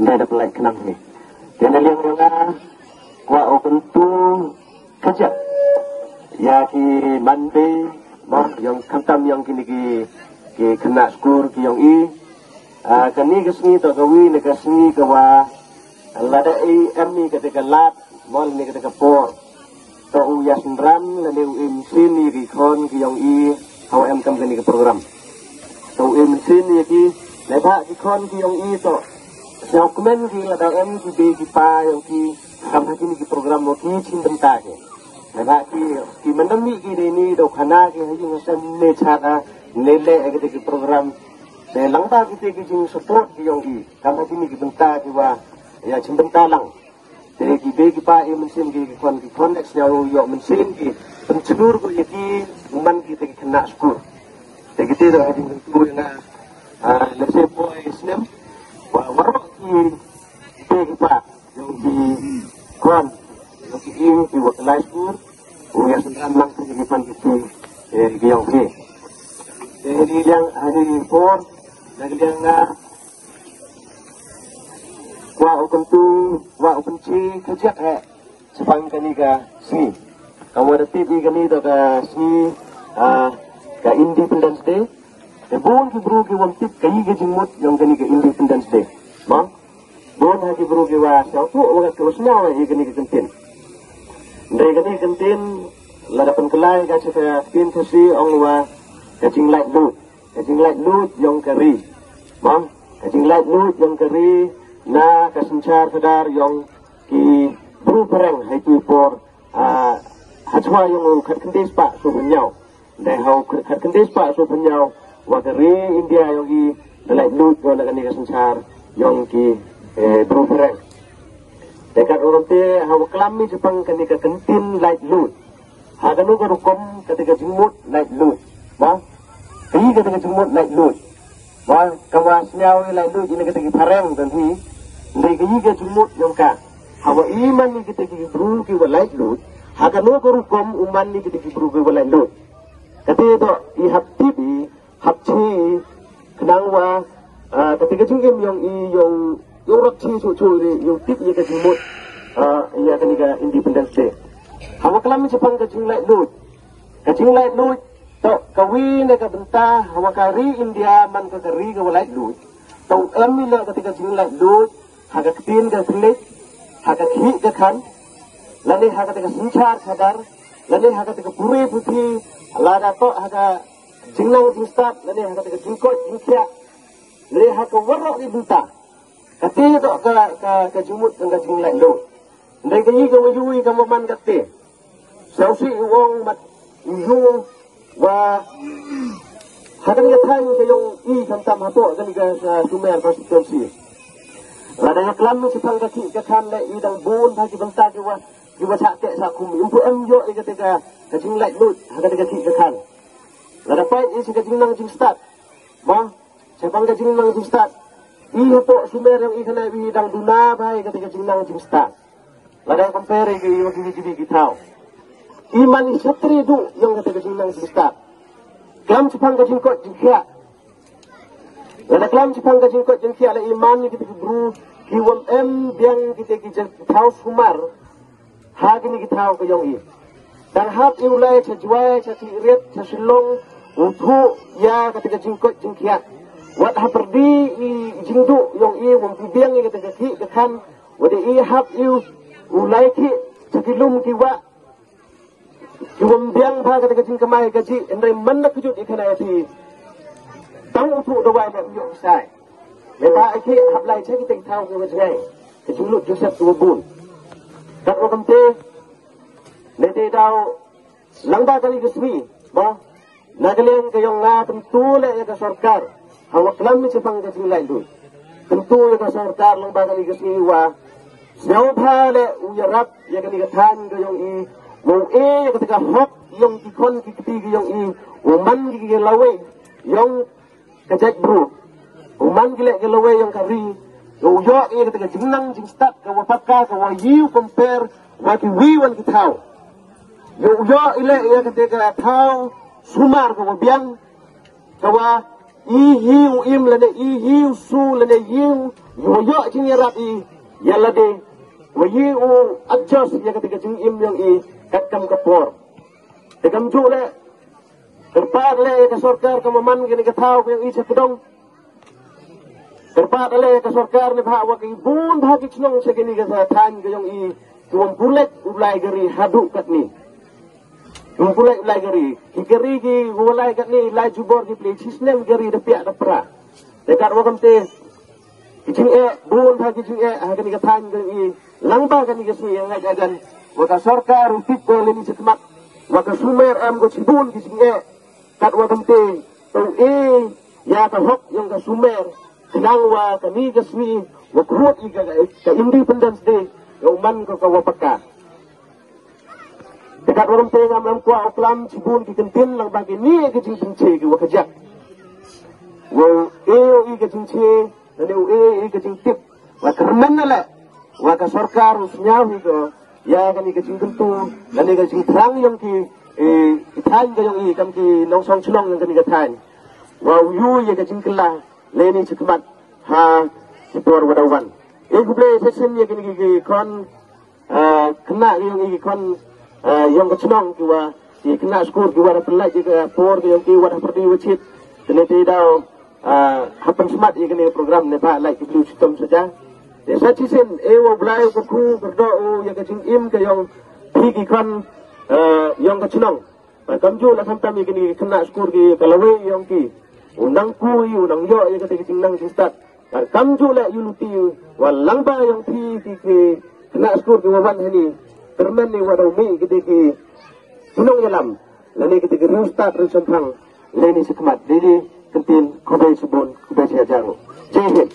Hindi ada pelai kenang ni. Kena liang nga kwa open tu kerja. Ya ki Monday, yang kantam yang kini ki kena skor ki yang kani kesni to kawi ne kesni kawa lada ni ketika lat mol ni ketika por to yasinran lalu sini ki kon ki yang how kam kani ke program to sini ki leba ki kon ki yang to dokumen ki lada ki be ki pa yang ki kam kini ki program mo ki cinta ke leba ki menemi ki ini do khana ki haji ngasam ne chara nele ke program de langta kita kijing support ki yong kama kini ki benta ki wa ya cimbenta lang de ki be ki pa mensin ki konteks ya yo mensin ki pencelur ko ki man kita ki kena skur de kita do hadi tu na let's say boy snem wa warok ki be ki pa yong ki kon yo ki wa life skur ya senang lang ki pan ki yong ki jadi yang hari for Nagdiang wa open chi kerja sepang kani ka sini. Kamu ada TV kani to ka sini ka Independence Day. Bon ki bro ki wam tip kai ke jimut yang kani ka Independence Day. Ma bon ha ki bro ki wa sa tu wa ka usna wa kani ka kentin. Ndai kani kentin ladapan kelai ka sa pin kasi ong wa ka jing light lu. Kacing light lut yang kari, bang. Kacing light lut yang kari, na kasencar sedar yang ki berperang itu por hajwa yang kat kendis pak so penyau, dah hau kat kendis pak so penyau, wakari India yang ki light lut yang nak ni kasencar yang ki berperang. Dekat orang te hau kelami Jepang kani ka kentin light lut, haganu ka rukom ketika jemut light lut, bang. Kini ketika jumut naik lut, wah kawas nyawa naik lut ini ketika pareng dan hi, naik kini ke jumut yang ka, hawa iman ni ketika buru ki naik lut, haga no korukom uman ni ketika buru ki naik lut, ketika itu ihap tibi, hap ci, kenang wa, ketika jungim yang rak ci sucu ini yang tip ia ke jumut, ia ketika Independence Day, hawa kelami Jepang ke jung naik lut, to kawi ne ka benta hawakari India man ka kari ka walai lut to emila ketika jinglai lut haga tin ka selit haga khi ka khan lani haga ketika sinchar sadar lani haga ketika puri puthi lada to haga jinglang jingstat lani haga ketika jingkot jingkya lani haga warok di benta kati to ka jumut ka jinglai lut ndai ka yi ka wujui ka man ka te sausi wong mat uyu wa hadang ya thain ke yung kantam hato kani ka sumer constituency lada ya klam si pang ka ki ka khan le idang bon tha ki banta ki wa sa te sa kum yung em yo ke ka jing lai lut haga ka ki ka khan lada pai si ka jing nang jing start ma sa pang ka jing nang jing start hato sumer yang kana idang duna bai ka jing nang jing start lada compare ke yo ki thau iman satri du yang kata kesinang sistar. Kelam Jepang kajing kot jengkia. Lada kelam Jepang kajing kot jengkia la iman ni kita bru kiwam biang kita tahu sumar. Hagi ni kita tahu kejong i. Dan hab iulai cajuai cacirit casilong untuk ya kata kajing kot jengkia. Wat haperdi i jingdu yang i wam biang ni kata kaki kekan. Wadi i hab iu ulai ki cakilum kiwa. Iwam biang pa kata kajing kamay gaji endai mana kujut ikan ayati tahu untuk doa yang yuk sai lepas iki hablai cek kita tahu ke macam kejulut Joseph Tubun tak orang te nete tahu langba kali kesmi bah nagalian ke yang nga tentu le ya ke sarkar hawa kelam Jepang kajing lain tu tentu ya ke sarkar langba kali kesmi wa siapa le uyarap ya kali ketan ke yang i Wong ketika hok yang ikon ketiga yang ini, uman gigi lawe yang kejat bro, uman gile lawe yang kari, yo ketika jenang jingstat kawa pakka kawa you compare waki wan kitau, yo ile ketika tau sumar kawa biang kawa ihiu im lene ihiu su lene yiu yo jing ya rapi ya lade wayi u adjust ya ketika jing im yang i kakam kapor dekam jule terpat le ke sorkar kamaman gini ketau yang i sekudong terpat le ke sorkar ni bha wa ki bun bha ki chnong segini ke than ke yang i tuan pulet ulai gari hadu kat ni tuan pulet ulai gari gari ki ulai kat ni lai jubor ki play sisnem gari de pia de pra dekat wakam te kijing bun bha kijing hakan ni than ke i langba kan ni kesui yang ngajagan waka sorkar upit ko leni sekmak waka sumer am go cibun kijing kat wakam te tau ya ka hok yang ka sumer kenang wa kami kesui wa kuat iga ka Independence Day yang man ko kawapaka dekat orang tengah malam kuah oklam cibun di kentin lang bagi ni kijing pince ke wakajak wa i kijing ce dan i kijing tip wa kermen la wa ka sorkar usnyaw ko ya kan i kijing tentu dan i kijing terang yang ki than ka yang i kam ki nong song chlong yang kan i than wa yu ye kijing kala leni chikmat ha sipor wadawan guble session ye kini ki kon kena yang i kon yang kecnong ki wa i kena skor ki wa pelai ki por ki yang ki wa perdi wachit tene ti dau happen smart ye kini program ne ba like blue system saja desa cisen wo blai ko ku berdo ye kecing im ke yang ki kon yang kecnong kamju la sampai ye kini kena skor ki kalawe yang ki undang ku undang yo ye kecing nang start kamju la yunuti walang ba yang ki kena skor ki wawan hani termen ni wadau mi ki tunong yalam lani ki restart resempang leni sekmat didi kentin kubai subun kubai siajaru jehit